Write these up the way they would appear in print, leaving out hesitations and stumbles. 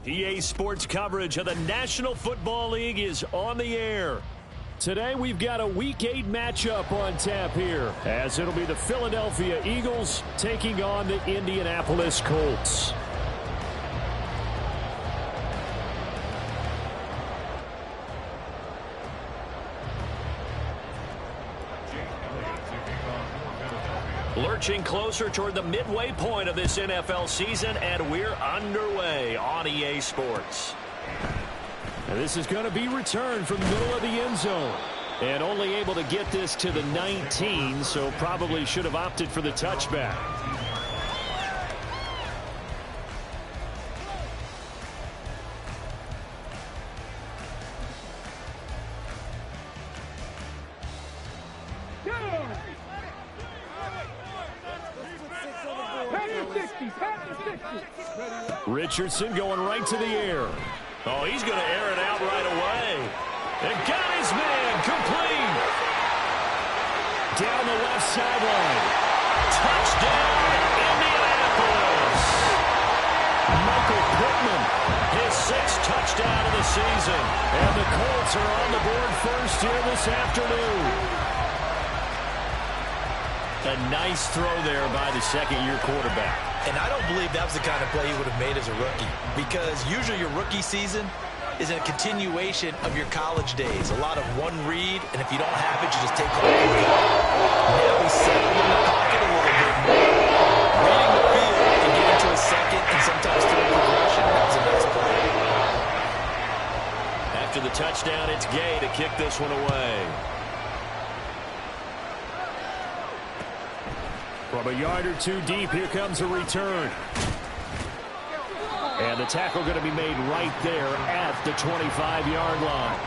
EA Sports coverage of the National Football League is on the air. Today we've got a Week 8 matchup on tap here, as it'll be the Philadelphia Eagles taking on the Indianapolis Colts. Lurching closer toward the midway point of this NFL season, and we're underway on EA Sports. And this is going to be returned from the middle of the end zone. And only able to get this to the 19, so probably should have opted for the touchback. Richardson going right to the air. Oh, he's going to air it out right away. And got his man complete. Down the left sideline. Touchdown, Indianapolis. Michael Pittman, his 6th touchdown of the season. And the Colts are on the board first here this afternoon. A nice throw there by the second-year quarterback. And I don't believe that was the kind of play he would have made as a rookie, because usually your rookie season is a continuation of your college days. A lot of one read, and if you don't have it, you just take off and go. Now he's settled in the pocket a little bit more, reading the field and getting to a second and sometimes third progression. That was a nice play. After the touchdown, it's Gay to kick this one away. From a yard or two deep, here comes a return. And the tackle going to be made right there at the 25-yard line.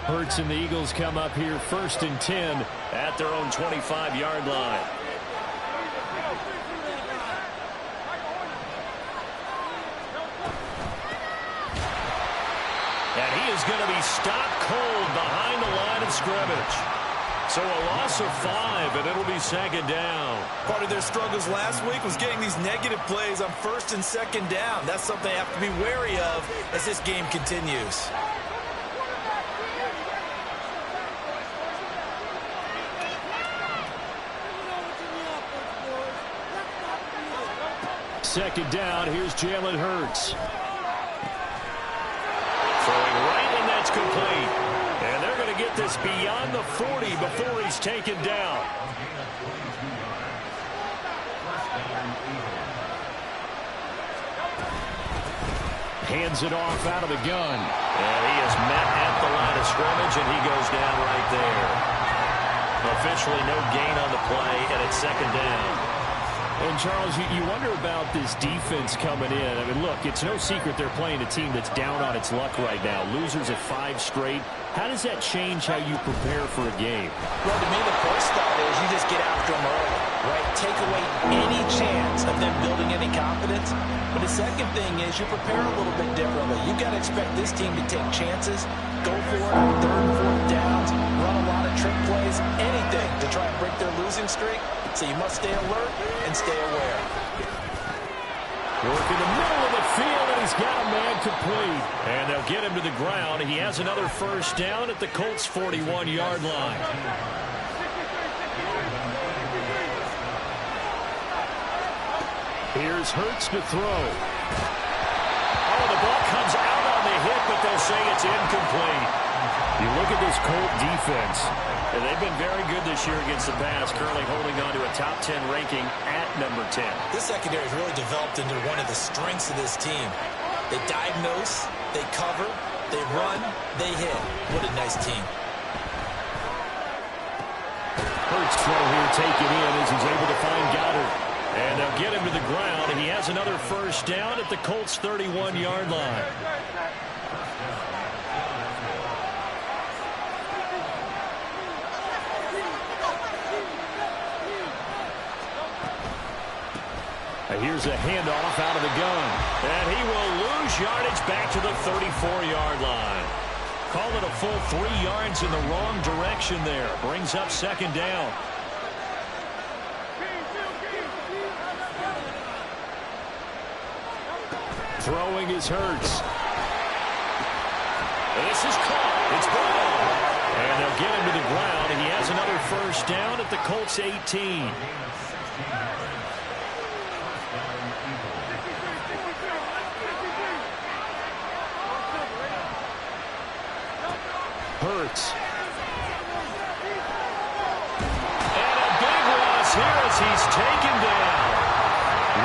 Hurts and the Eagles come up here 1st and 10 at their own 25-yard line. Is going to be stopped cold behind the line of scrimmage. So a loss of 5, and it'll be 2nd down. Part of their struggles last week was getting these negative plays on 1st and 2nd down. That's something they have to be wary of as this game continues. Second down, here's Jalen Hurts. Throwing right, and that's complete. And they're going to get this beyond the 40 before he's taken down. Hands it off out of the gun. And he is met at the line of scrimmage, and he goes down right there. Officially no gain on the play, and it's 2nd down. And, Charles, you wonder about this defense coming in. I mean, look, it's no secret they're playing a team that's down on its luck right now. Losers of 5 straight. How does that change how you prepare for a game? Well, to me, the first thought is you just get after them early, right? Take away any chance of them building any confidence. But the second thing is you prepare a little bit differently. You've got to expect this team to take chances, go for it on 3rd and 4th downs, run a lot of trick plays, anything to try and break their losing streak. So you must stay alert and stay aware. Work in the middle of the field, and he's got a man complete. And they'll get him to the ground. He has another 1st down at the Colts' 41-yard line. Here's Hurts to throw. Oh, the ball comes out on the hit, but they'll say it's incomplete. You look at this Colt defense, and they've been very good this year against the pass, currently holding on to a top 10 ranking at number 10. This secondary has really developed into one of the strengths of this team. They diagnose, they cover, they run, they hit. What a nice team. Hurts throw here taken in as he's able to find Goddard. And they'll get him to the ground, and he has another first down at the Colts' 31-yard line. Here's a handoff out of the gun. And he will lose yardage back to the 34-yard line. Call it a full 3 yards in the wrong direction there. Brings up second down. Throwing is Hurts. This is caught. It's ball. And they'll get him to the ground, and he has another first down at the Colts' 18. Hurts. And a big loss here as he's taken down.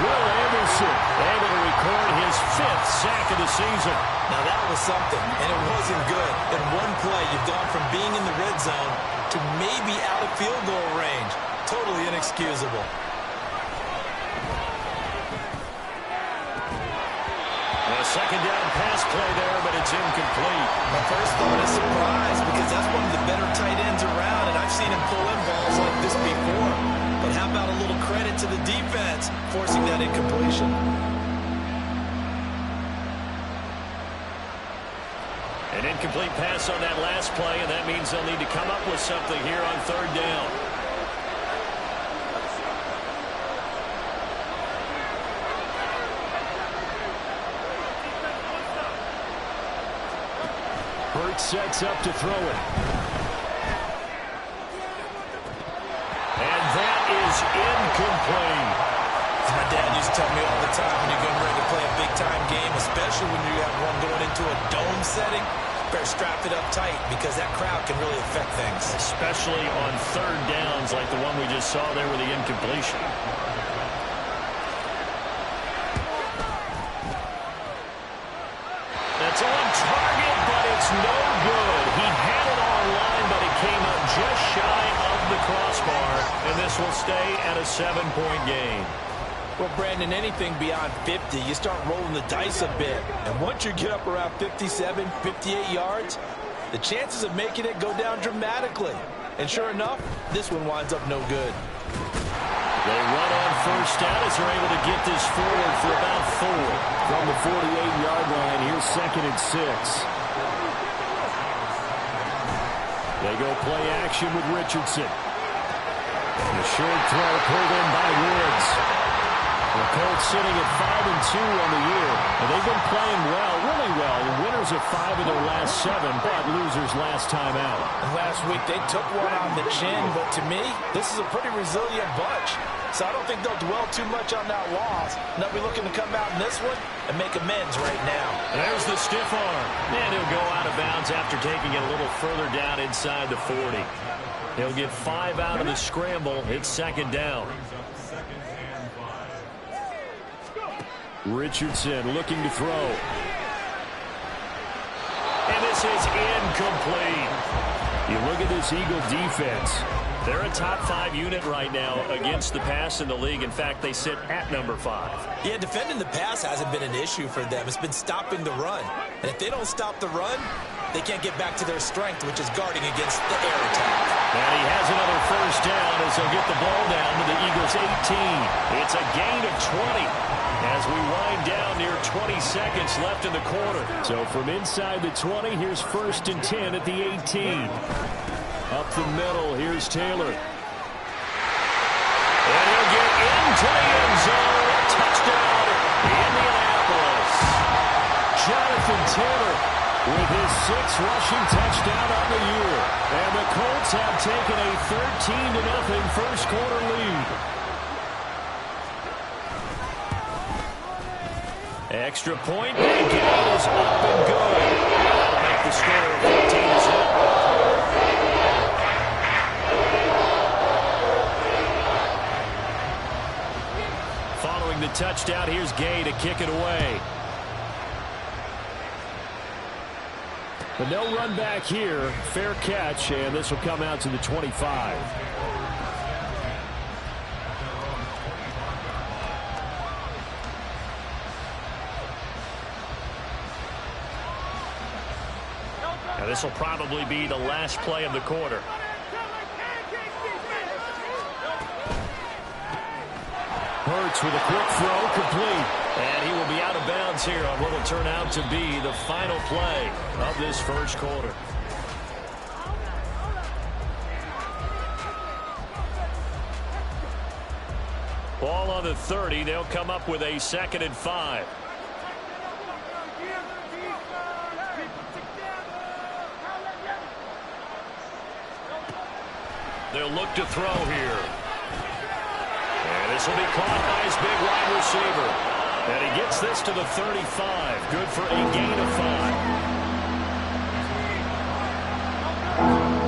Will Anderson able to record his 5th sack of the season. Now that was something, and it wasn't good. In one play, you've gone from being in the red zone to maybe out of field goal range. Totally inexcusable. A second down pass play there, but it's incomplete. My first thought is surprise, because that's one of the better tight ends around, and I've seen him pull in balls like this before. But how about a little credit to the defense forcing that incompletion? An incomplete pass on that last play, and that means they'll need to come up with something here on third down. Hurts sets up to throw it. And that is incomplete. My dad used to tell me all the time, when you're getting ready to play a big-time game, especially when you have one going into a dome setting, better strap it up tight because that crowd can really affect things. Especially on third downs like the one we just saw there with the incompletion. That's on target, but it's no good. He had it on line, but it came up just shy of the crossbar, and this will stay at a 7-point game. Well, Brandon, anything beyond 50, you start rolling the dice a bit. And once you get up around 57, 58 yards, the chances of making it go down dramatically. And sure enough, this one winds up no good. They run on first down as they're able to get this forward for about 4. From the 48-yard line, here's 2nd and 6. They go play action with Richardson. The short throw pulled in by Woods. The Colts sitting at 5-2 on the year, and they've been playing well, really well. The winners of 5 of their last 7, but losers last time out. And last week they took one on the chin, but to me, this is a pretty resilient bunch. So I don't think they'll dwell too much on that loss. They'll be looking to come out in this one and make amends right now. There's the stiff arm. And he'll go out of bounds after taking it a little further down inside the 40. He'll get 5 out of the scramble. It's 2nd down. Richardson looking to throw. And this is incomplete. You look at this Eagle defense. They're a top 5 unit right now against the pass in the league. In fact, they sit at number 5. Yeah, defending the pass hasn't been an issue for them. It's been stopping the run. And if they don't stop the run, they can't get back to their strength, which is guarding against the air attack. And he has another first down as they'll get the ball down to the Eagles' 18. It's a gain of 20 as we wind down near 20 seconds left in the quarter. So from inside the 20, here's 1st and 10 at the 18. Up the middle, here's Taylor. And he'll get into the end zone. Touchdown, Indianapolis. Jonathan Taylor with his 6th rushing touchdown on the year. And the Colts have taken a 13-0 first quarter lead. Extra point, and gain is up and good. the score of 14-0. Following the touchdown, here's Gay to kick it away. But no run back here. Fair catch, and this will come out to the 25. Now this will probably be the last play of the quarter. Hurts with a quick throw, complete. And he will be out of bounds here on what will turn out to be the final play of this first quarter. Ball on the 30. They'll come up with a 2nd and 5. They'll look to throw here. And this will be caught by his big wide receiver. And he gets this to the 35. Good for a gain of 5.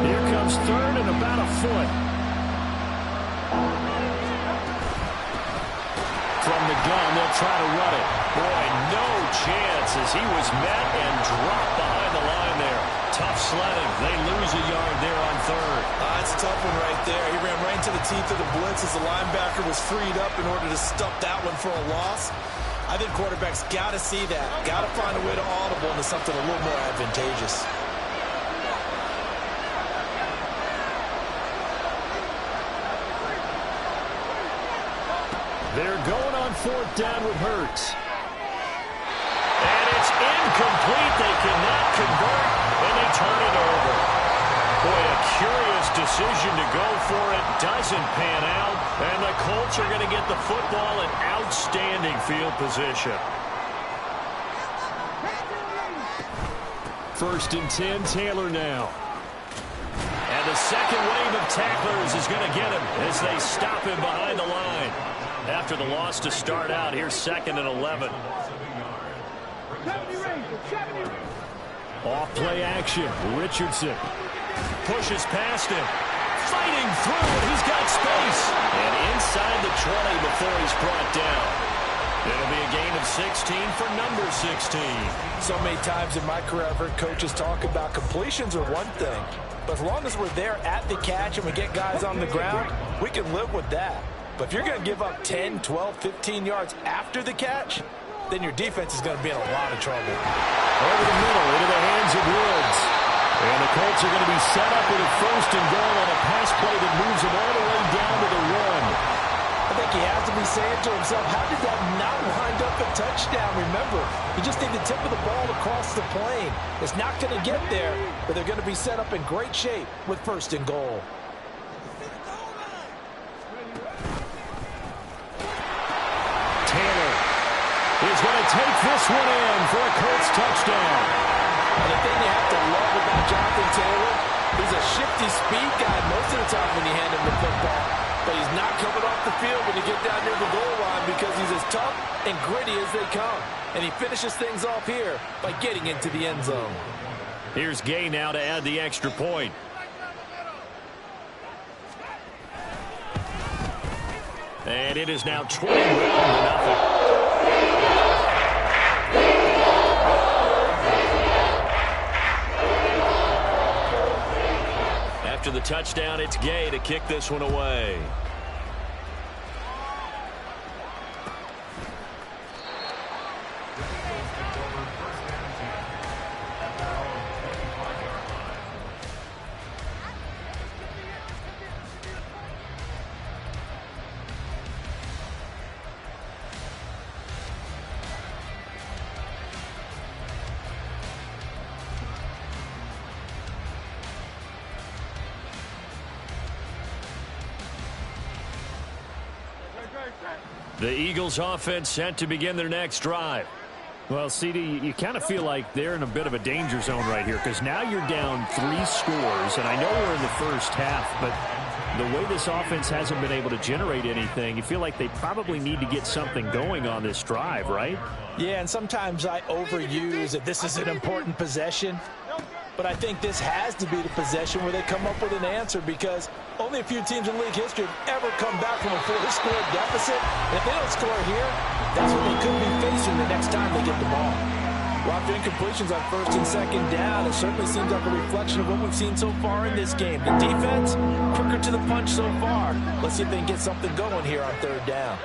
Here comes 3rd and about a foot. From the gun, they'll try to run it. Boy, no chance as he was met and dropped behind the line there. Tough sledding. They lose a yard there on 3rd. It's a tough one right there. He ran right into the teeth of the blitz as the linebacker was freed up in order to stop that one for a loss. I think quarterbacks got to see that. Got to find a way to audible into something a little more advantageous. They're going on 4th down with Hurts. And it's incomplete. They cannot convert, and they turn it over. Boy, a curious decision to go for it. Doesn't pan out, and the Colts are going to get the football in outstanding field position. 1st and 10, Taylor now. And the second wave of tacklers is going to get him as they stop him behind the line. After the loss to start out, here's 2nd and 11. Off play action. Richardson pushes past him. Fighting through it. He's got space. And inside the 20 before he's brought down. It'll be a gain of 16 for number 16. So many times in my career, I've heard coaches talk about completions are one thing. But as long as we're there at the catch and we get guys on the ground, we can live with that. But if you're going to give up 10, 12, 15 yards after the catch, then your defense is going to be in a lot of trouble. Over the middle, into the hands of Woods. And the Colts are going to be set up with a 1st and goal on a pass play that moves them all the way down to the 1. I think he has to be saying to himself, how did that not wind up a touchdown? Remember, you just need the tip of the ball across the plane. It's not going to get there, but they're going to be set up in great shape with 1st and goal. Taylor is going to take this one in for a Colts touchdown. And the thing you have to love about Jonathan Taylor, he's a shifty speed guy most of the time when you hand him the football. But he's not coming off the field when you get down near the goal line because he's as tough and gritty as they come. And he finishes things off here by getting into the end zone. Here's Gay now to add the extra point. And it is now 21-0. After the touchdown, it's Gay to kick this one away. The Eagles offense set to begin their next drive. Well, CD, you kind of feel like they're in a bit of a danger zone right here because now you're down 3 scores, and I know we're in the first half, but the way this offense hasn't been able to generate anything, you feel like they probably need to get something going on this drive, right? Yeah, and sometimes I overuse that this is an important possession. But I think this has to be the possession where they come up with an answer, because only a few teams in league history have ever come back from a 4-score deficit. And if they don't score here, that's what they could be facing the next time they get the ball. Well, after incompletions on first and second down, it certainly seems like a reflection of what we've seen so far in this game. The defense, quicker to the punch so far. Let's see if they can get something going here on third down.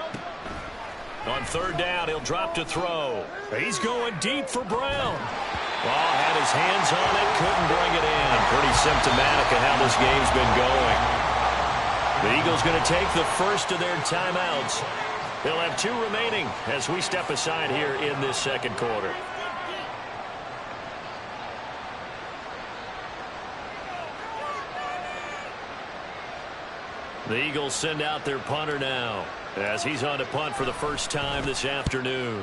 On third down, he'll drop to throw. He's going deep for Brown. Well, had his hands on it, couldn't bring it in. Pretty symptomatic of how this game's been going. The Eagles going to take the first of their timeouts. They'll have 2 remaining as we step aside here in this second quarter. The Eagles send out their punter now as he's on to punt for the first time this afternoon.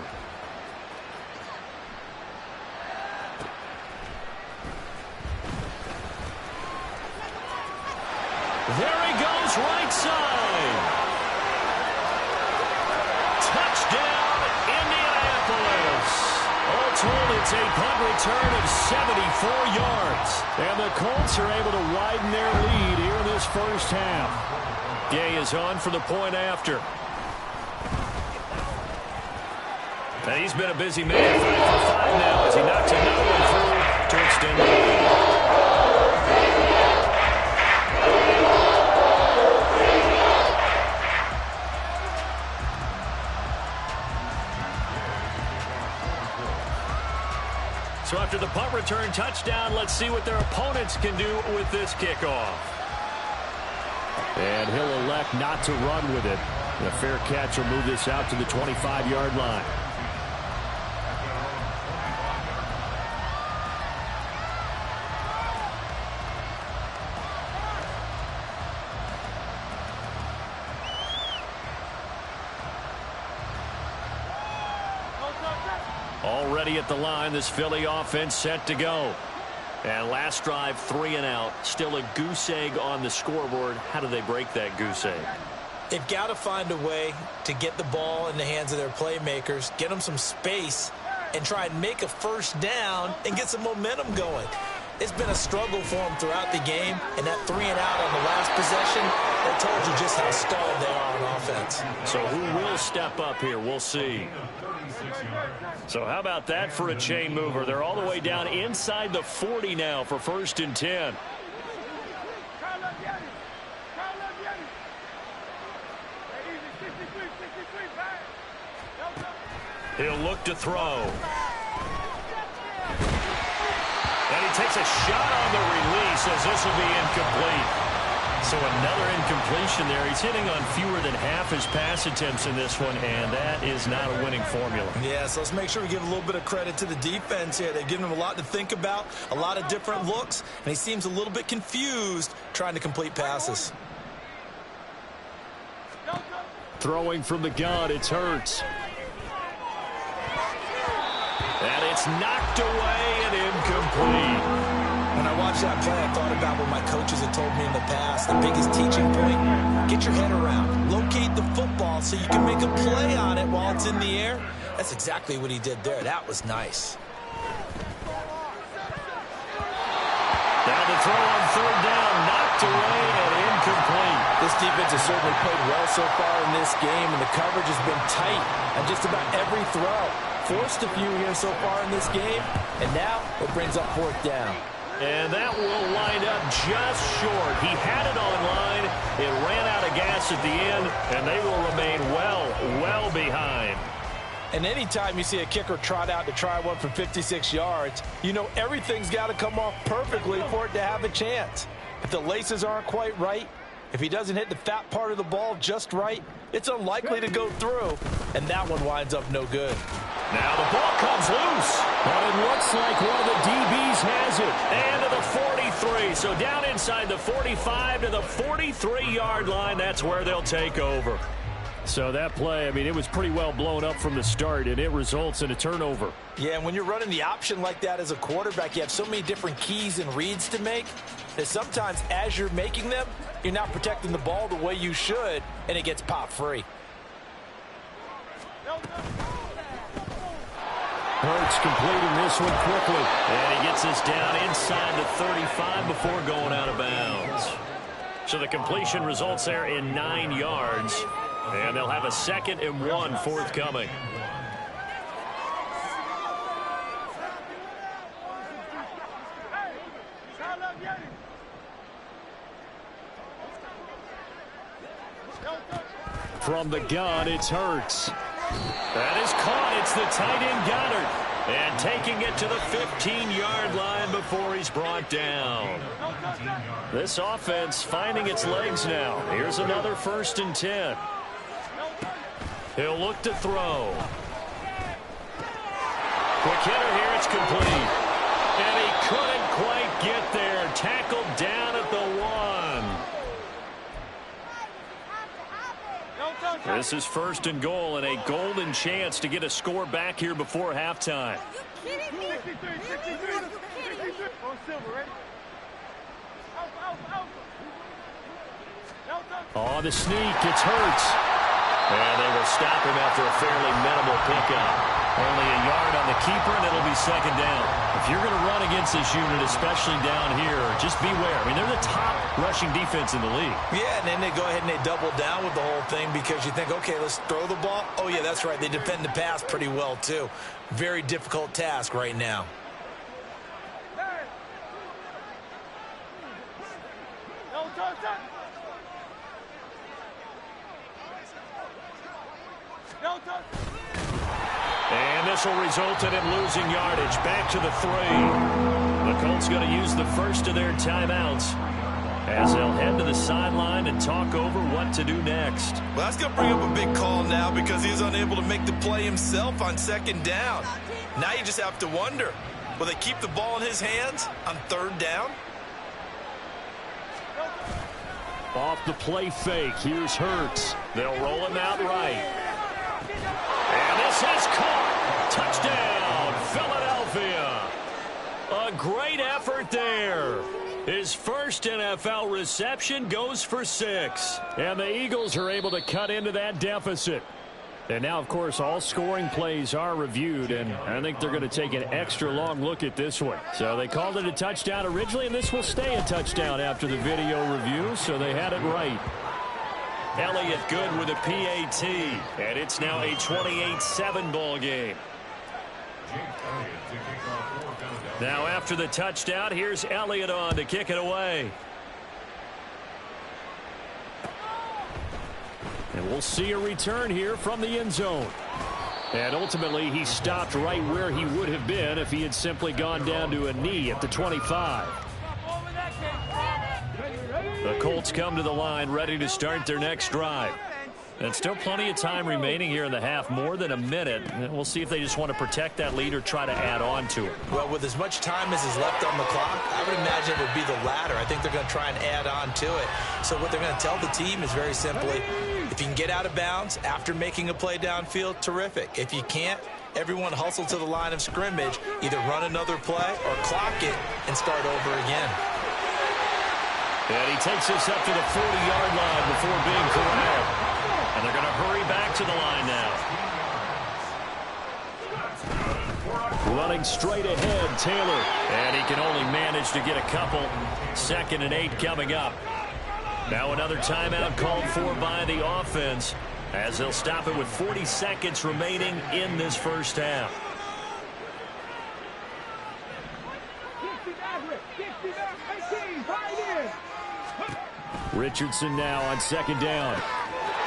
There he goes, right side. Touchdown, Indianapolis. All told, it's a punt return of 74 yards. And the Colts are able to widen their lead here in this first half. Gay is on for the point after. And he's been a busy man, 5 for 5 now as he knocks another one through to extend the lead. So after the punt return touchdown, let's see what their opponents can do with this kickoff. And he'll elect not to run with it. And a fair catch will move this out to the 25-yard line. Already at the line, this Philly offense set to go. And last drive, 3 and out. Still a goose egg on the scoreboard. How do they break that goose egg? They've got to find a way to get the ball in the hands of their playmakers, get them some space, and try and make a first down and get some momentum going. It's been a struggle for them throughout the game, and that 3 and out on the last possession, that told you just how stalled they are on offense. So who will step up here? We'll see. So how about that for a chain mover? They're all the way down inside the 40 now for 1st and 10. He'll look to throw. And he takes a shot on the release as this will be incomplete. So another incompletion there. He's hitting on fewer than half his pass attempts in this one, and that is not a winning formula. Yeah, so let's make sure we give a little bit of credit to the defense here. They've given him a lot to think about, a lot of different looks, and he seems a little bit confused trying to complete passes. Throwing from the gun, it's Hurts. And it's knocked away and incomplete. When I watched that play, I thought about what my coaches had told me in the past. The biggest teaching point, get your head around. Locate the football so you can make a play on it while it's in the air. That's exactly what he did there. That was nice. Now the throw on third down, knocked away and incomplete. This defense has certainly played well so far in this game, and the coverage has been tight on just about every throw. Forced a few here so far in this game, and now it brings up 4th down. And that will wind up just short. He had it on line. It ran out of gas at the end, and they will remain well behind. And anytime you see a kicker trot out to try one from 56 yards, you know everything's got to come off perfectly for it to have a chance. If the laces aren't quite right, if he doesn't hit the fat part of the ball just right, it's unlikely to go through, and that one winds up no good. Now the ball comes loose. But it looks like one of the DBs has it. And to the 43. So down inside the 45 to the 43-yard line. That's where they'll take over. So that play, I mean, it was pretty well blown up from the start, and it results in a turnover. Yeah, and when you're running the option like that as a quarterback, you have so many different keys and reads to make that sometimes as you're making them, you're not protecting the ball the way you should, and it gets popped free. Hurts completing this one quickly. And he gets this down inside the 35 before going out of bounds. So the completion results there in 9 yards. And they'll have a 2nd and 1 forthcoming. From the gun, it's Hurts. That is caught. It's the tight end Goddard. And taking it to the 15-yard line before he's brought down. This offense finding its legs now. Here's another 1st and 10. He'll look to throw. Quick hitter here. It's complete. And he couldn't quite get there. Tackled down at the 1. This is 1st and goal and a golden chance to get a score back here before halftime. Oh, the sneak. It's Hurts. And they will stop him after a fairly minimal pickup. Only a yard on the keeper, and it'll be 2nd down. If you're going to run against this unit, especially down here, just beware. I mean, they're the top rushing defense in the league. Yeah, and then they go ahead and they double down with the whole thing because you think, okay, let's throw the ball. Oh, yeah, that's right. They defend the pass pretty well, too. Very difficult task right now. And this will result in him losing yardage. Back to the 3. The Colts going to use the first of their timeouts as they'll head to the sideline and talk over what to do next. Well, that's going to bring up a big call now because he's unable to make the play himself on 2nd down. Now you just have to wonder, will they keep the ball in his hands on 3rd down? Off the play fake. Here's Hurts. They'll roll him out right. And this is caught. Touchdown, Philadelphia. A great effort there. His first NFL reception goes for 6. And the Eagles are able to cut into that deficit. And now, of course, all scoring plays are reviewed, and I think they're going to take an extra long look at this one. So they called it a touchdown originally, and this will stay a touchdown after the video review, so they had it right. Elliott good with a PAT, and it's now a 28-7 ball game. Now after the touchdown, here's Elliott on to kick it away. And we'll see a return here from the end zone. And ultimately, he stopped right where he would have been if he had simply gone down to a knee at the 25. The Colts come to the line ready to start their next drive. And still plenty of time remaining here in the half, more than a minute. And we'll see if they just want to protect that lead or try to add on to it. Well, with as much time as is left on the clock, I would imagine it would be the latter. I think they're going to try and add on to it. So what they're going to tell the team is very simply, if you can get out of bounds after making a play downfield, terrific. If you can't, everyone hustle to the line of scrimmage, either run another play or clock it and start over again. And he takes us up to the 40-yard line before being corralled. And they're going to hurry back to the line now. Running straight ahead, Taylor. And he can only manage to get a couple. 2nd and 8 coming up. Now another timeout called for by the offense as they'll stop it with 40 seconds remaining in this first half. Richardson now on 2nd down.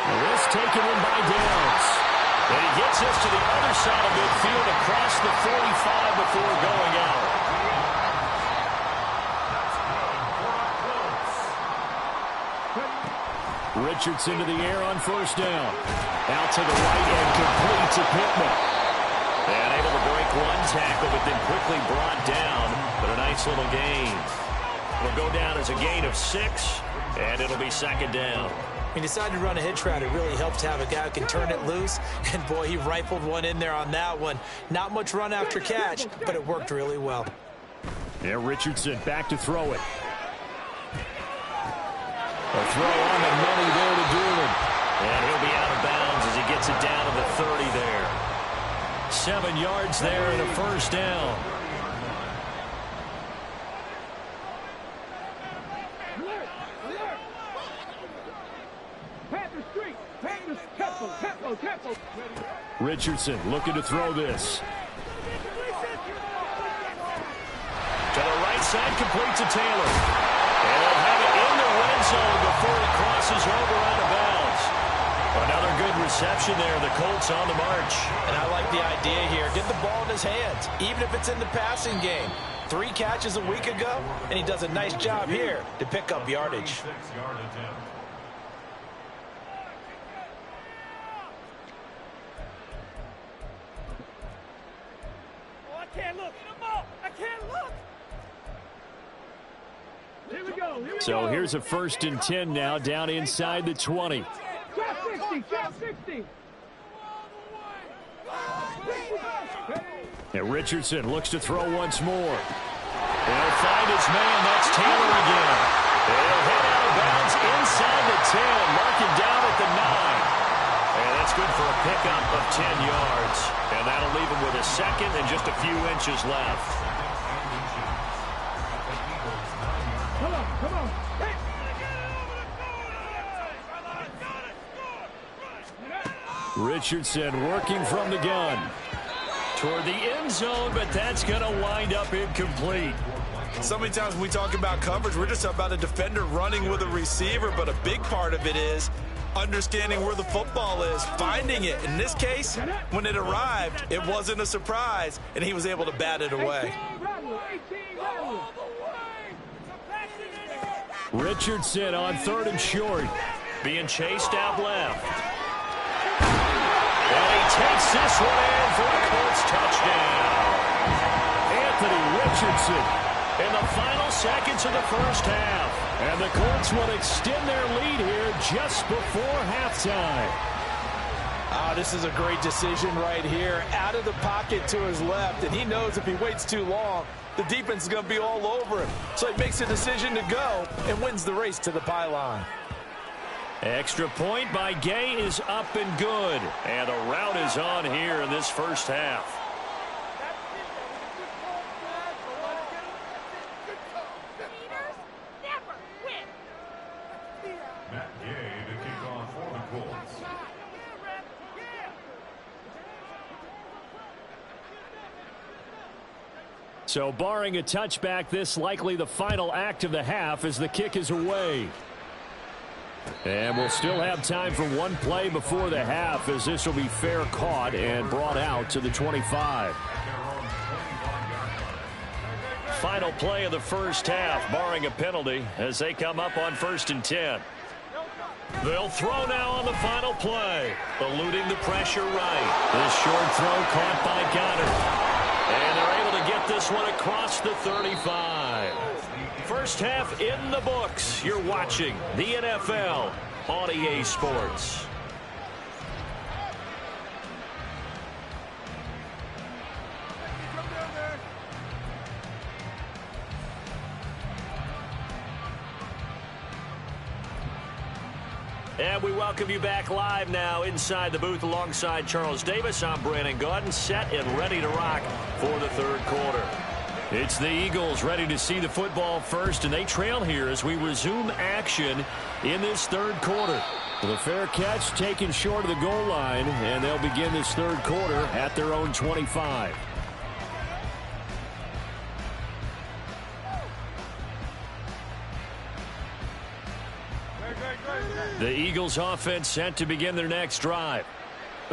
This taken in by Downs. And he gets us to the other side of midfield across the 45 before going out. Richardson to the air on 1st down. Out to the right and complete to Pittman. And able to break one tackle, but then quickly brought down. But a nice little gain. Will go down as a gain of 6, and it'll be 2nd down. He decided to run a hitch route. It really helps to have a guy who can turn it loose. And, boy, he rifled one in there on that one. Not much run after catch, but it worked really well. Yeah, Richardson back to throw it. A throw on the money there to Doolin. And he'll be out of bounds as he gets it down to the 30 there. 7 yards there and a first down. Richardson looking to throw this. To the right side, complete to Taylor. And they'll have it in the red zone before he crosses over out of bounds. Another good reception there. The Colts on the march. And I like the idea here. Get the ball in his hands, even if it's in the passing game. 3 catches a week ago, and he does a nice job here to pick up yardage. So here's a 1st and 10 now, down inside the 20. And Richardson looks to throw once more. He'll find his man. That's Taylor again. He'll head out of bounds inside the 10, marking down at the 9. And that's good for a pickup of 10 yards. And that'll leave him with a second and just a few inches left. Richardson working from the gun toward the end zone, but that's going to wind up incomplete. So many times when we talk about coverage, we're just talking about a defender running with a receiver, but a big part of it is understanding where the football is, finding it. In this case, when it arrived, it wasn't a surprise, and he was able to bat it away. Richardson on 3rd and short, being chased out left. And he takes this one in for a Colts touchdown. Anthony Richardson in the final seconds of the first half. And the Colts will extend their lead here just before halftime. This is a great decision right here. Out of the pocket to his left, and he knows if he waits too long, the defense is going to be all over him. So he makes a decision to go and wins the race to the pylon. Extra point by Gay is up and good. And a rout is on here in this first half. So barring a touchback, this likely the final act of the half as the kick is away. And we'll still have time for one play before the half, as this will be fair caught and brought out to the 25. Final play of the first half, barring a penalty, as they come up on 1st and 10. They'll throw now on the final play, eluding the pressure right. This short throw caught by Goddard. And they're able to get this one across the 35. First half in the books. You're watching the NFL on EA Sports. And we welcome you back live now inside the booth alongside Charles Davis. I'm Brandon Gaudin, set and ready to rock for the 3rd quarter. It's the Eagles ready to see the football first, and they trail here as we resume action in this 3rd quarter. The fair catch taken short of the goal line, and they'll begin this 3rd quarter at their own 25. The Eagles offense set to begin their next drive.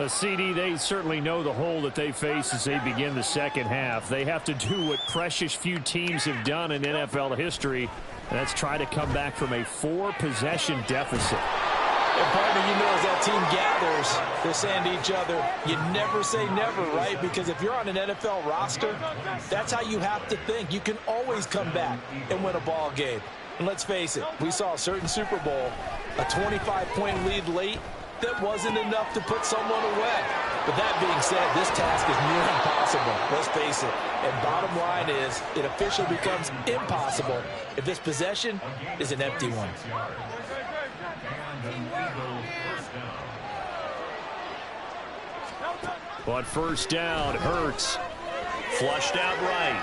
CD, they certainly know the hole that they face as they begin the second half. They have to do what precious few teams have done in NFL history, and that's try to come back from a 4-possession deficit. And partner, you know, as that team gathers, they're saying to each other, you never say never, right? Because if you're on an NFL roster, that's how you have to think. You can always come back and win a ball game. And let's face it, we saw a certain Super Bowl, a 25-point lead late, that wasn't enough to put someone away. But that being said, this task is near impossible. Let's face it. And bottom line is, it officially becomes impossible if this possession is an empty one. On first down, Hurts. Flushed out right.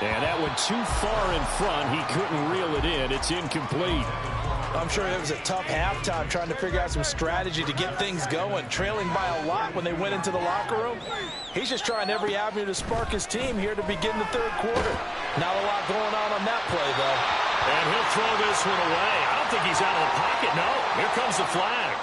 And that went too far in front. He couldn't reel it in. It's incomplete. I'm sure it was a tough halftime trying to figure out some strategy to get things going. Trailing by a lot when they went into the locker room. He's just trying every avenue to spark his team here to begin the third quarter. Not a lot going on that play, though. And he'll throw this one away. I don't think he's out of the pocket. No, here comes the flag.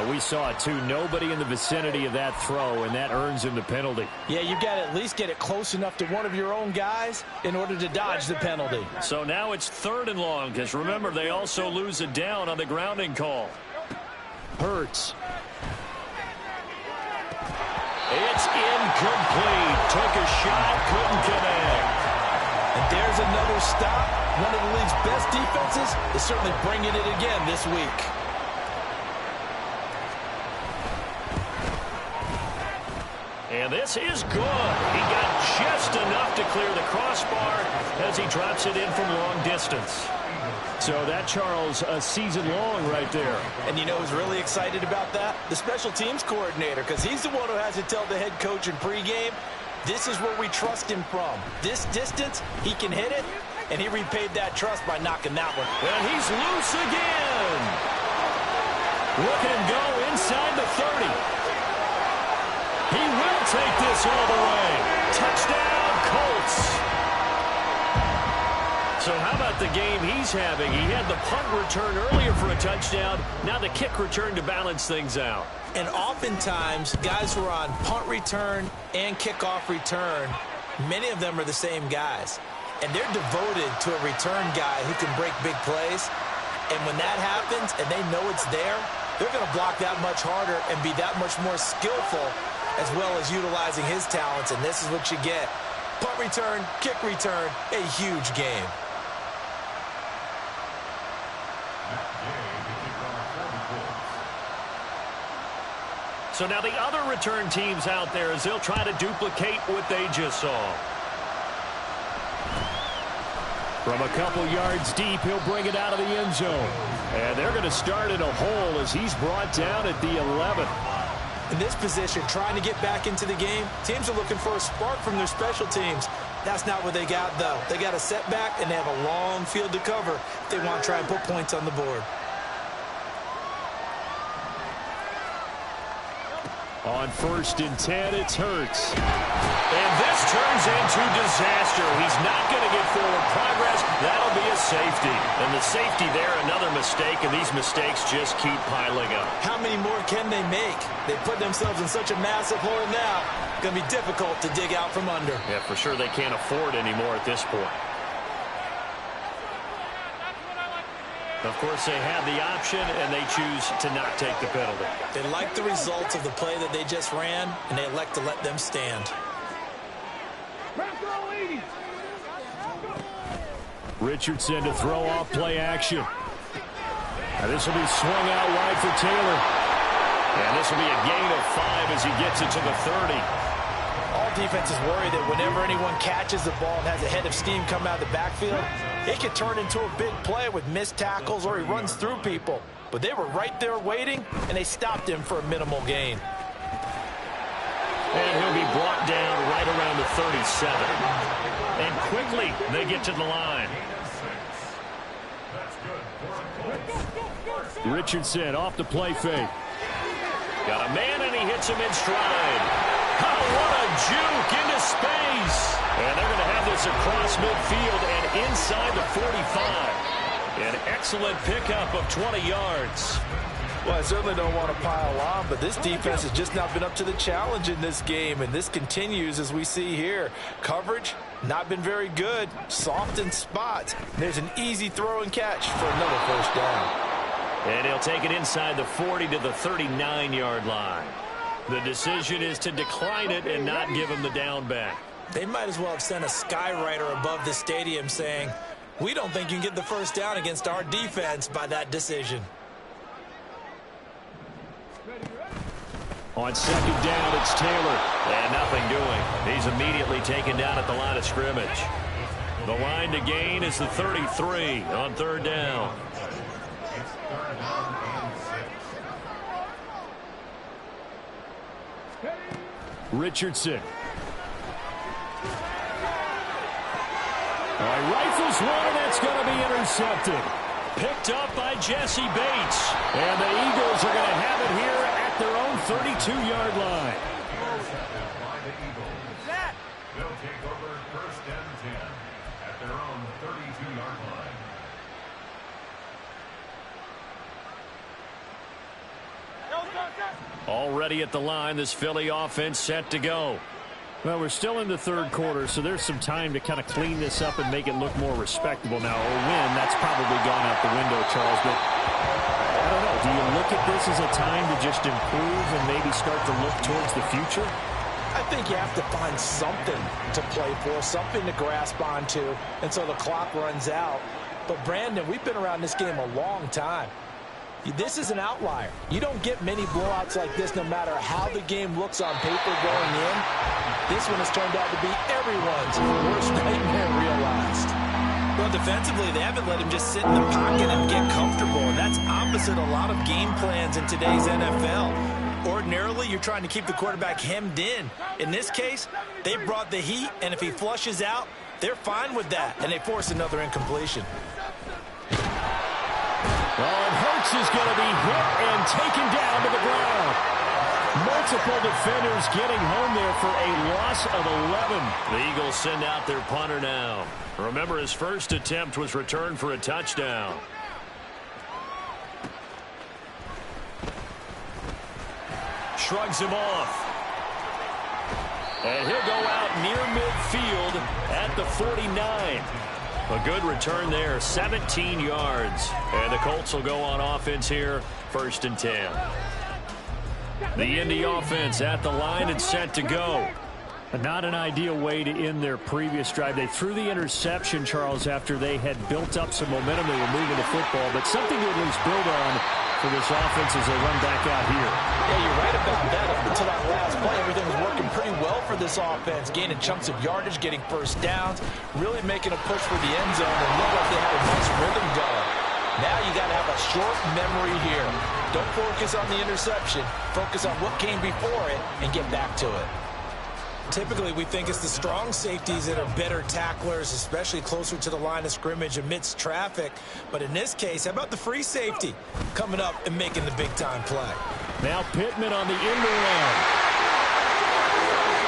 We saw it, too. Nobody in the vicinity of that throw, and that earns him the penalty. Yeah, you've got to at least get it close enough to one of your own guys in order to dodge the penalty. So now it's 3rd and long, because remember, they also lose it down on the grounding call. Hurts. It's incomplete. Took a shot, couldn't connect. And there's another stop. One of the league's best defenses is certainly bringing it again this week. And this is good. He got just enough to clear the crossbar as he drops it in from long distance. So that, Charles, a season long right there. And you know who's really excited about that? The special teams coordinator, because he's the one who has to tell the head coach in pregame, this is where we trust him from. This distance, he can hit it, and he repaid that trust by knocking that one. And he's loose again. Look at him go inside the 30. He will take this all the way. Touchdown, Colts. So how about the game he's having? He had the punt return earlier for a touchdown. Now the kick return to balance things out. And oftentimes, guys who are on punt return and kickoff return, many of them are the same guys. And they're devoted to a return guy who can break big plays. And when that happens and they know it's there, they're going to block that much harder and be that much more skillful, as well as utilizing his talents, and this is what you get. Punt return, kick return, a huge game. So now the other return teams out there as they'll try to duplicate what they just saw. From a couple yards deep, he'll bring it out of the end zone. And they're going to start in a hole as he's brought down at the 11. In this position, trying to get back into the game, teams are looking for a spark from their special teams. That's not what they got, though. They got a setback, and they have a long field to cover if they want to try and put points on the board. On 1st and 10, it's Hurts. And this turns into disaster. He's not going to get forward progress. That'll be a safety. And the safety there, another mistake, and these mistakes just keep piling up. How many more can they make? They put themselves in such a massive hole now. It's going to be difficult to dig out from under. Yeah, for sure they can't afford anymore at this point. Of course, they have the option, and they choose to not take the penalty. They like the results of the play that they just ran, and they elect to let them stand. Richardson to throw off play action. Now this will be swung out wide for Taylor. And this will be a gain of 5 as he gets it to the 30. All defenses worry that whenever anyone catches the ball and has a head of steam come out of the backfield, it could turn into a big play with missed tackles or he runs through people. But they were right there waiting, and they stopped him for a minimal gain. And he'll be brought down right around the 37. And quickly, they get to the line. Richardson off the play fake. Got a man, and he hits him in stride. Oh, what a juke into space. And they're going to have this across midfield and inside the 45. An excellent pickup of 20 yards. Well, I certainly don't want to pile on, but this defense has just not been up to the challenge in this game, and this continues as we see here. Coverage, not been very good. Soft in spots. There's an easy throw and catch for another first down. And he'll take it inside the 40 to the 39-yard line. The decision is to decline it and not give him the down back. They might as well have sent a skywriter above the stadium saying, we don't think you can get the first down against our defense by that decision. On 2nd down, it's Taylor. And nothing doing. He's immediately taken down at the line of scrimmage. The line to gain is the 33 on 3rd down. Richardson. Rifles one, and that's going to be intercepted. Picked up by Jesse Bates. And the Eagles are going to have it here at their own 32-yard line. They'll take over first and 10 at their own 32-yard line. Already at the line, this Philly offense set to go. Well, we're still in the third quarter, so there's some time to kind of clean this up and make it look more respectable. Now, a win, that's probably gone out the window, Charles, but I don't know. Do you look at this as a time to just improve and maybe start to look towards the future? I think you have to find something to play for, something to grasp onto until the clock runs out. But, Brandon, we've been around this game a long time. This is an outlier. You don't get many blowouts like this no matter how the game looks on paper going in. This one has turned out to be everyone's worst nightmare realized. Well, defensively, they haven't let him just sit in the pocket and get comfortable, and that's opposite a lot of game plans in today's NFL. Ordinarily, you're trying to keep the quarterback hemmed in. In this case, they brought the heat, and if he flushes out, they're fine with that, and they force another incompletion. Well, and Hurts is going to be hit and taken down to the ground. Multiple defenders getting home there for a loss of 11. The Eagles send out their punter now. Remember, his first attempt was returned for a touchdown. Shrugs him off. And he'll go out near midfield at the 49. A good return there, 17 yards. And the Colts will go on offense here, first and 10. The Indy offense at the line and set to go. Not an ideal way to end their previous drive. They threw the interception, Charles, after they had built up some momentum. They were moving the football, but something to at least build on for this offense as they run back out here. Yeah, you're right about that. Up until that last play, everything was working pretty well for this offense, gaining chunks of yardage, getting first downs, really making a push for the end zone, and looked like they had a nice rhythm going. Now you got to have a short memory here. Don't focus on the interception. Focus on what came before it and get back to it. Typically, we think it's the strong safeties that are better tacklers, especially closer to the line of scrimmage amidst traffic. But in this case, how about the free safety coming up and making the big-time play? Now Pittman on the end around.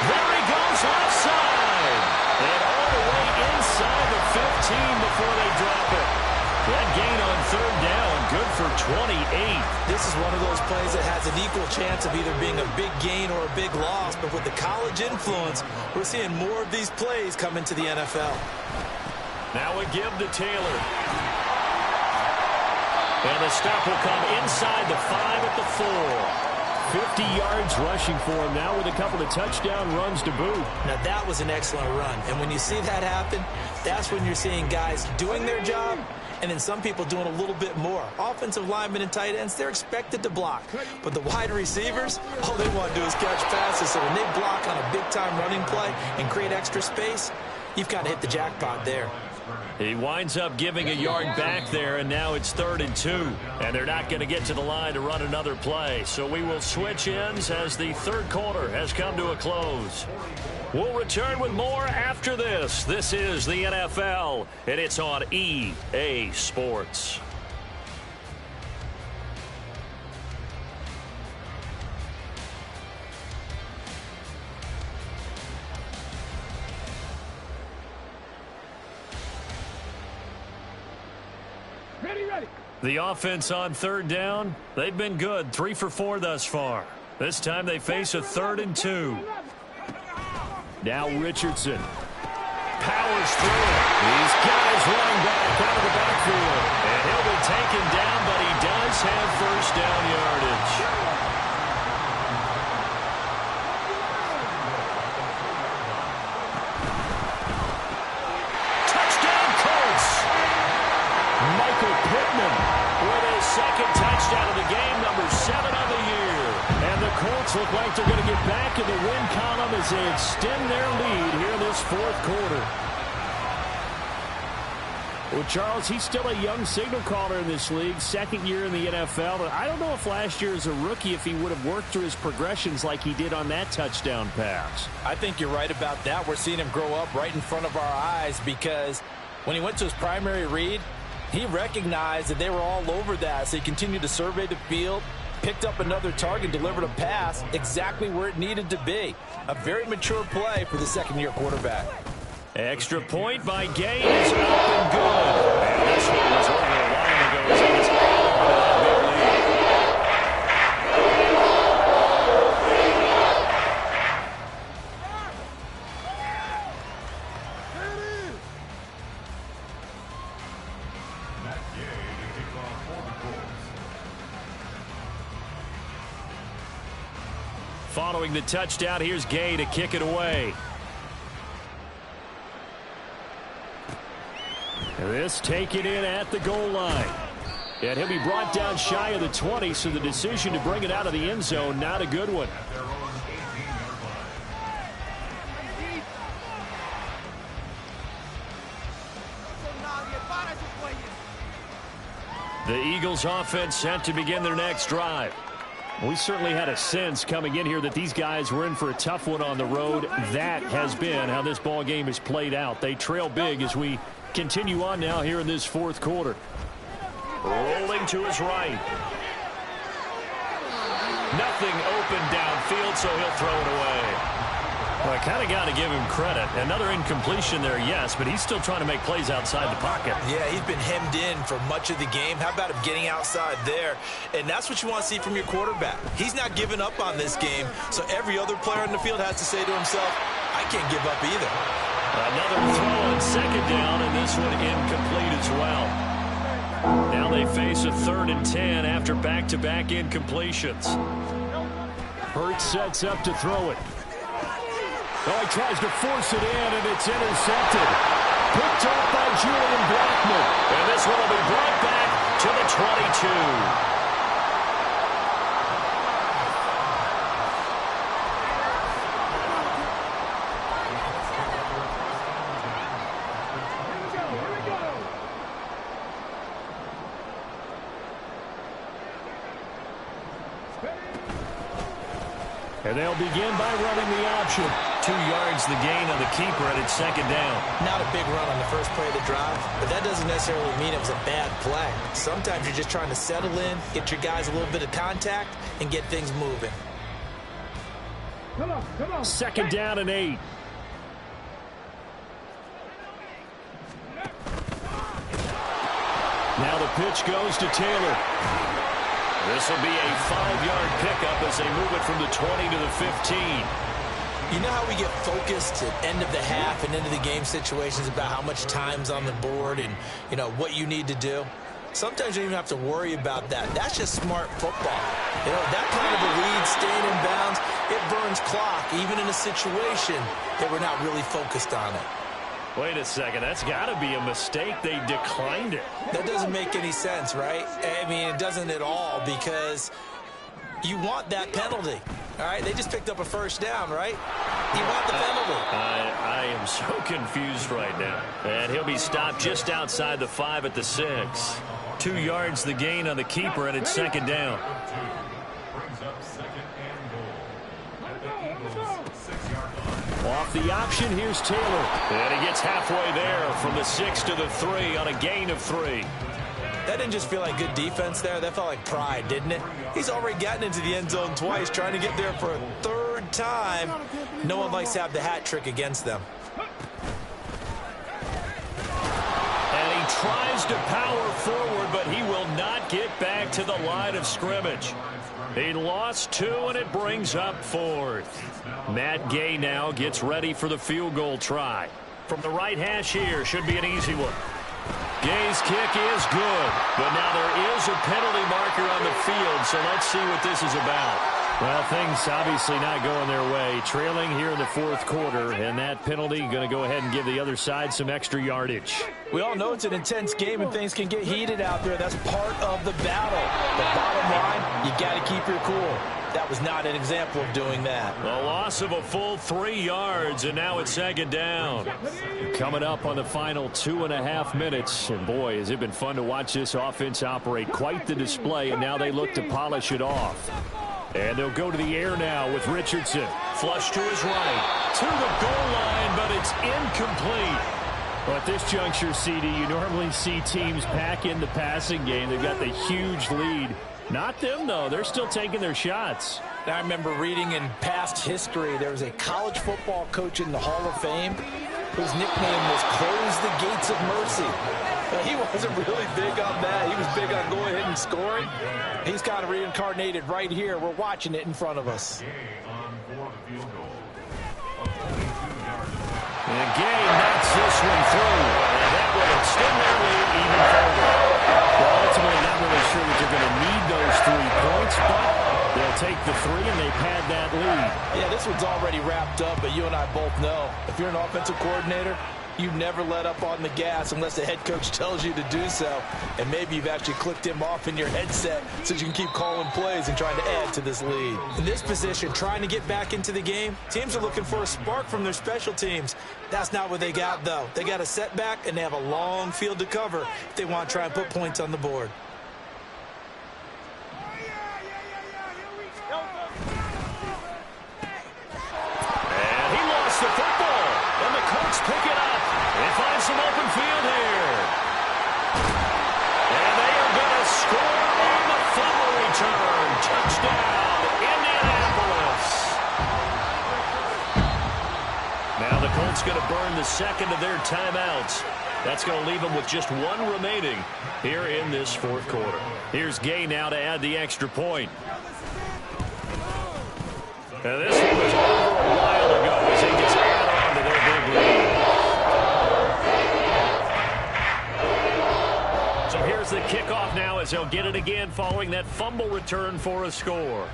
There he goes offside. And all the way inside the 15 before they drop it. That gain on third down, good for 28. This is one of those plays that has an equal chance of either being a big gain or a big loss, but with the college influence, we're seeing more of these plays come into the NFL. Now a give to Taylor. And the stop will come inside the 5 at the 4. 50 yards rushing for him now with a couple of touchdown runs to boot. Now that was an excellent run, and when you see that happen, that's when you're seeing guys doing their job and then some people doing a little bit more. Offensive linemen and tight ends, they're expected to block. But the wide receivers, all they want to do is catch passes. So when they block on a big-time running play and create extra space, you've got to hit the jackpot there. He winds up giving a yard back there, and now it's 3rd and 2. And they're not going to get to the line to run another play. So we will switch ends as the third quarter has come to a close. We'll return with more after this. This is the NFL, and it's on EA Sports. Ready. The offense on third down, they've been good, 3 for 4 thus far. This time they face a 3rd and 2. Now Richardson powers through it. He's got his running back out of the backfield. And he'll be taken down, but he does have first down yardage. Touchdown Colts. Michael Pittman with his second touchdown of the game, number 7 of the year. And the Colts look like they're going to get back in the win column as they extend their lead here in this fourth quarter. Well, Charles, he's still a young signal caller in this league, second year in the NFL. But I don't know if last year as a rookie, if he would have worked through his progressions like he did on that touchdown pass. I think you're right about that. We're seeing him grow up right in front of our eyes because when he went to his primary read, he recognized that they were all over that. So he continued to survey the field, picked up another target, delivered a pass exactly where it needed to be. A very mature play for the second-year quarterback. Extra point by Gay is up and good. And this one was over a while ago as he was all over that big lead. Following the touchdown, here's Gay to kick it away. This taken in at the goal line. And he'll be brought down shy of the 20, so the decision to bring it out of the end zone, not a good one. The Eagles offense set to begin their next drive. We certainly had a sense coming in here that these guys were in for a tough one on the road. That has been how this ball game has played out. They trail big as we continue on now here in this fourth quarter. Rolling to his right. Nothing open downfield, so he'll throw it away. Well, I kind of got to give him credit. Another incompletion there, yes, but he's still trying to make plays outside the pocket. Yeah, he's been hemmed in for much of the game. How about him getting outside there? And that's what you want to see from your quarterback. He's not giving up on this game, so every other player on the field has to say to himself, I can't give up either. Another throw on second down, and this one incomplete as well. Now they face a 3rd and 10 after back-to-back incompletions. Hurts sets up to throw it. Oh, he tries to force it in, and it's intercepted. Picked up by Julian Blackman. And this one will be brought back to the 22. And they'll begin by running the option. 2 yards the gain on the keeper, and it's second down. Not a big run on the first play of the drive, but that doesn't necessarily mean it was a bad play. Sometimes you're just trying to settle in, get your guys a little bit of contact, and get things moving. Come on. Second down and 8. Now the pitch goes to Taylor. This will be a 5-yard pickup as they move it from the 20 to the 15. You know how we get focused at end of the half and into the game situations about how much time's on the board and, you know, what you need to do? Sometimes you don't even have to worry about that. That's just smart football. You know, that kind of a lead, staying in bounds, it burns clock, even in a situation that we're not really focused on it. Wait a second. That's got to be a mistake. They declined it. That doesn't make any sense, right? I mean, it doesn't at all because you want that penalty. All right? They just picked up a first down, right? You want the penalty. I am so confused right now. And he'll be stopped just outside the 5 at the 6. 2 yards the gain on the keeper, and it's second down. Off the option, here's Taylor. And he gets halfway there from the 6 to the 3 on a gain of 3. That didn't just feel like good defense there. That felt like pride, didn't it? He's already gotten into the end zone twice, trying to get there for a 3rd time. No one likes to have the hat trick against them. And he tries to power forward, but he will not get back to the line of scrimmage. He lost 2, and it brings up 4th. Matt Gay now gets ready for the field goal try. From the right hash here, should be an easy one. Gay's kick is good, but now there is a penalty marker on the field, so let's see what this is about. Well, things obviously not going their way. Trailing here in the 4th quarter, and that penalty going to go ahead and give the other side some extra yardage. We all know it's an intense game and things can get heated out there. That's part of the battle. The bottom line, you got to keep your cool. That was not an example of doing that. A loss of a full 3 yards, and now it's second down. Coming up on the final 2.5 minutes. And boy, has it been fun to watch this offense operate. Quite the display, and now they look to polish it off. And they'll go to the air now with Richardson. Flush to his right. To the goal line, but it's incomplete. Well, at this juncture, CD, you normally see teams pack in the passing game. They've got the huge lead. Not them, though. They're still taking their shots. I remember reading in past history, there was a college football coach in the Hall of Fame whose nickname was Close the Gates of Mercy. But he wasn't really big on that. He was big on going ahead and scoring. He's kind of reincarnated right here. We're watching it in front of us. And Gay knocks this one through. And that will extend their lead even further. Well, ultimately, not really sure that they're going to need those 3 points, but they'll take the 3 and they've had that lead. Yeah, this one's already wrapped up, but you and I both know if you're an offensive coordinator, you never let up on the gas unless the head coach tells you to do so. And maybe you've actually clicked him off in your headset so you can keep calling plays and trying to add to this lead. In this position, trying to get back into the game, teams are looking for a spark from their special teams. That's not what they got, though. They got a setback, and they have a long field to cover if they want to try and put points on the board. And he lost the football. And the Colts pick it up. They find some open field here. And they are going to score on the fumble return. Touchdown, Indianapolis. Now the Colts going to burn the second of their timeouts. That's going to leave them with just 1 remaining here in this 4th quarter. Here's Gay now to add the extra point. And this one was over a while ago as they just add on to their big lead. So here's the kickoff now as they'll get it again following that fumble return for a score.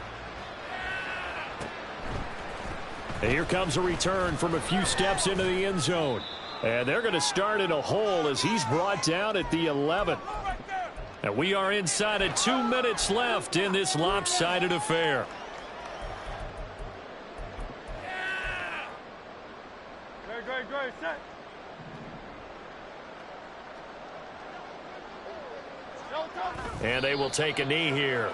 And here comes a return from a few steps into the end zone. And they're going to start in a hole as he's brought down at the 11. And we are inside of 2 minutes left in this lopsided affair. And they will take a knee here.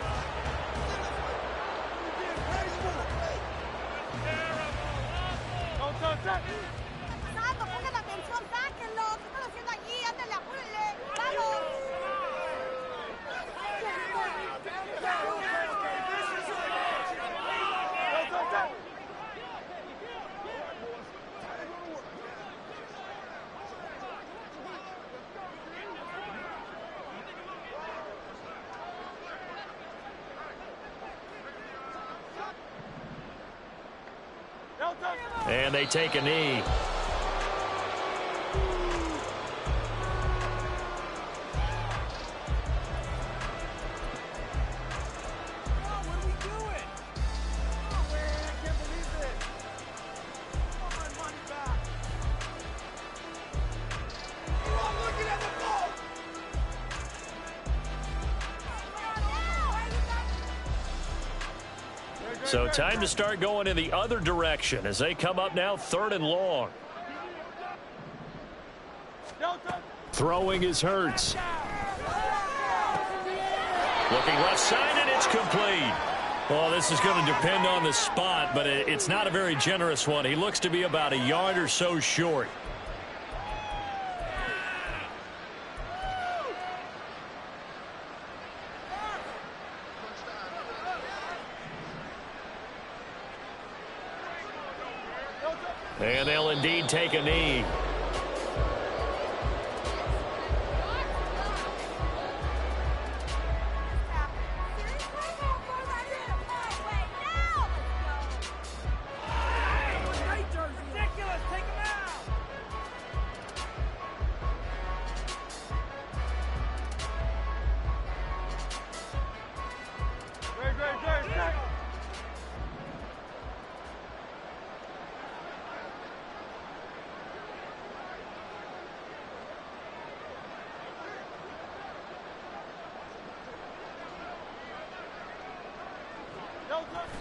And they take a knee. So time to start going in the other direction as they come up now 3rd and long. Throwing is Hurts. Looking left side, and it's complete. Well, this is going to depend on the spot, but it's not a very generous one. He looks to be about a yard or so short. And they'll indeed take a knee.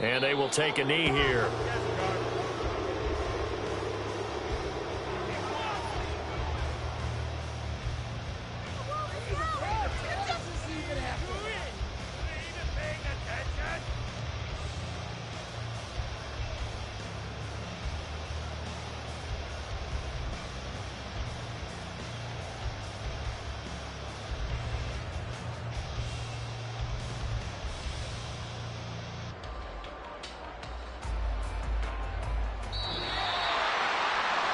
And they will take a knee here.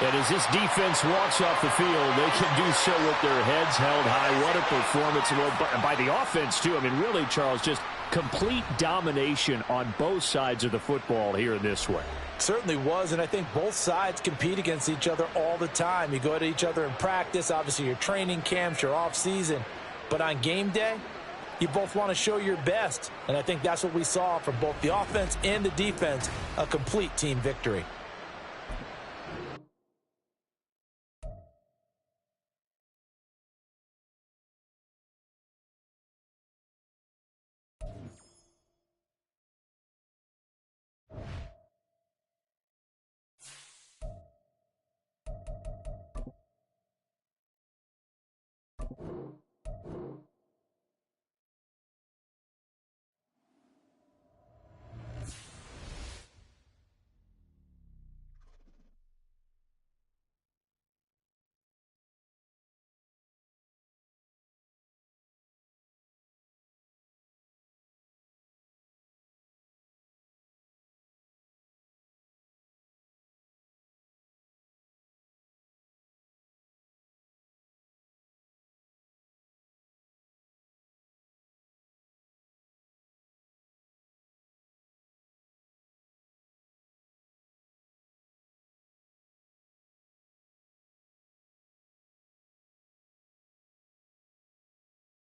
And as this defense walks off the field, they can do so with their heads held high. What a performance. By the offense, too. I mean, really, Charles, just complete domination on both sides of the football here in this one. Certainly was, and I think both sides compete against each other all the time. You go at each other in practice, obviously your training camps, your off-season. But on game day, you both want to show your best. And I think that's what we saw from both the offense and the defense, a complete team victory.